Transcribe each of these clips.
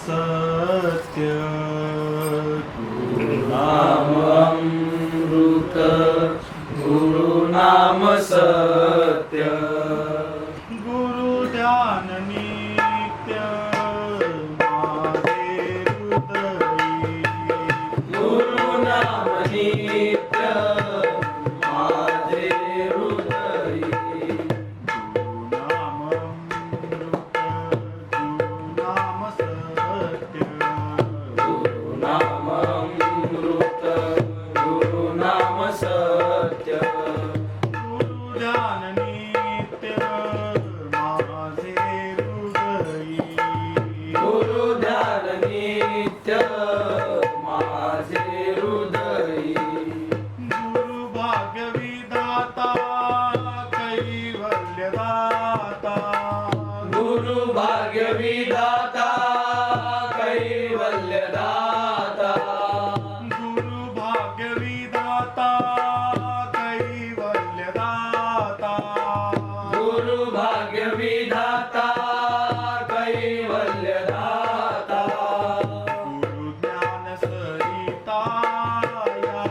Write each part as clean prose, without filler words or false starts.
सत्य नाम अमृत गुरु नाम सत्य गुरु ध्यान नित्य माझे हृदयी गुरु नाम नित्य माझे हृदयी गुरु नाम अमृत गुरु नाम सत्य गुरु नाम अमृत गुरु नाम सत्य गुरु ध्यान नित्य माझे हृदयी गुरु ध्यान नित्य माझे हृदयी गुरु भाग्यविधाता कैवल्यदाता गुरु भाग्यविधाता कैवल्यदाता गुरु ज्ञान सरिता या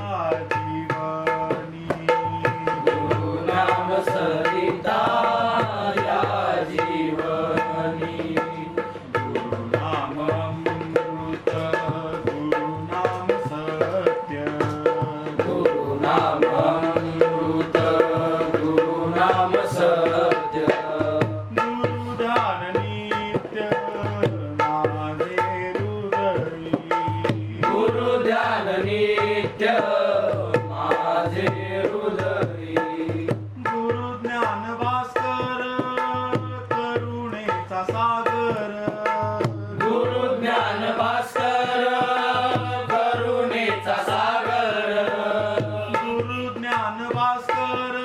जीवनी गुरु नाम सरिता या जीवनी गुरु नाम अमृत गुरु नाम सत्य गुरु नाम अमृत गुरु नाम सत्य गुरु ध्यान नित्य माझे हृदयी गुरु ध्यान नित्य माझे हृदयी गुरु ज्ञान भास्कर करुणेचा सागर गुरु ज्ञान भास्कर करुणेचा सागर गुरु ज्ञान भास्कर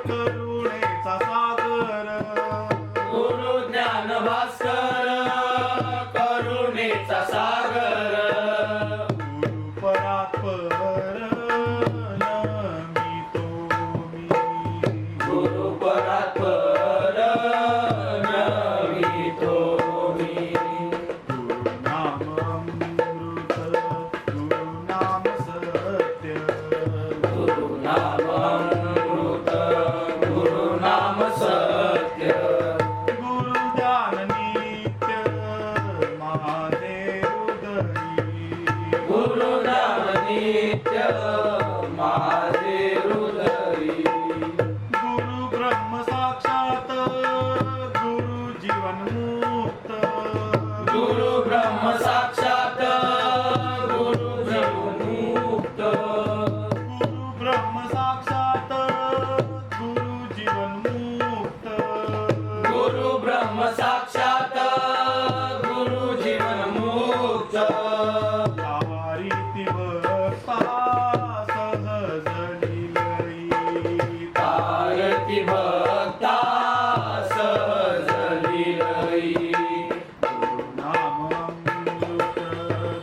करुणेचा सागर गुरु ज्ञान भास्कर करुणेचा सागर गुरु परात्पर नमितो मी गुरु परात्पर नमितो मी गुरु नाम अमृत गुरु नाम सत्य गुरु नाम अमृत गुरु नाम सत्य गुरु ध्यान नित्य माझे हृदयी गुरु नाम नित्य माझे हृदयी गुरु ब्रह्म साक्षात गुरु जीवन मुक्त गुरु ब्रह्म साक्षात गुरु जीवनमुक्त गुरु ब्रह्म साक्षात गुरु जीवन मुक्त गुरु ब्रह्म साक्षात गुरु जीवनमुक्त तारिती भक्ता सहज लीलई तारती भक्ता सहज लीलई गुरु नाम अमृत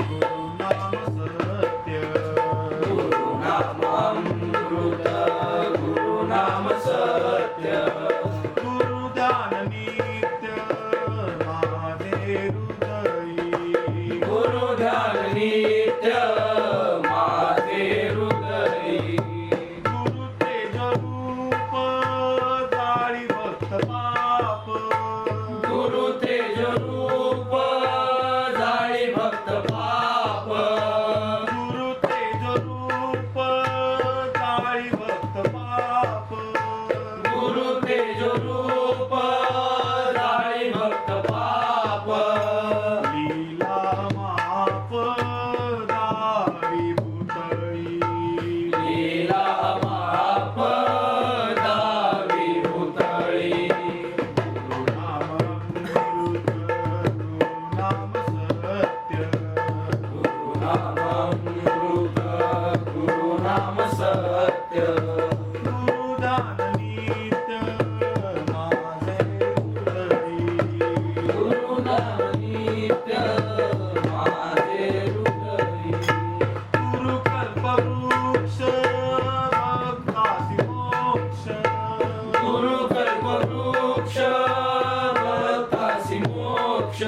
गुरु नाम सत्य गुरु नाम अमृत गुरु नाम सत्य गुरु ध्यान नित्य माझे हृदयी गुरु ध्यान नित्य माझे हृदयी गुरु तेज रूप जाळी भक्त पाप गुरु तेज रूप जाळी भक्त पाप गुरु तेज रूप जाळी भक्त पाप गुरु तेज रूप जाळी भक्त पाप लीला माप दावी भूतळी लीला माप दावी भूतळी गुरु नाम अमृत गुरु नाम सत्य गुरु नाम अमृत गुरु नाम सत्य गुरु ध्यान नित्य माझे हृदयी गुरु नाम नित्य माझे हृदयी गुरु कल्पवृक्ष भक्तासी मोक्ष गुरु कल्पवृक्ष भक्तासी मोक्ष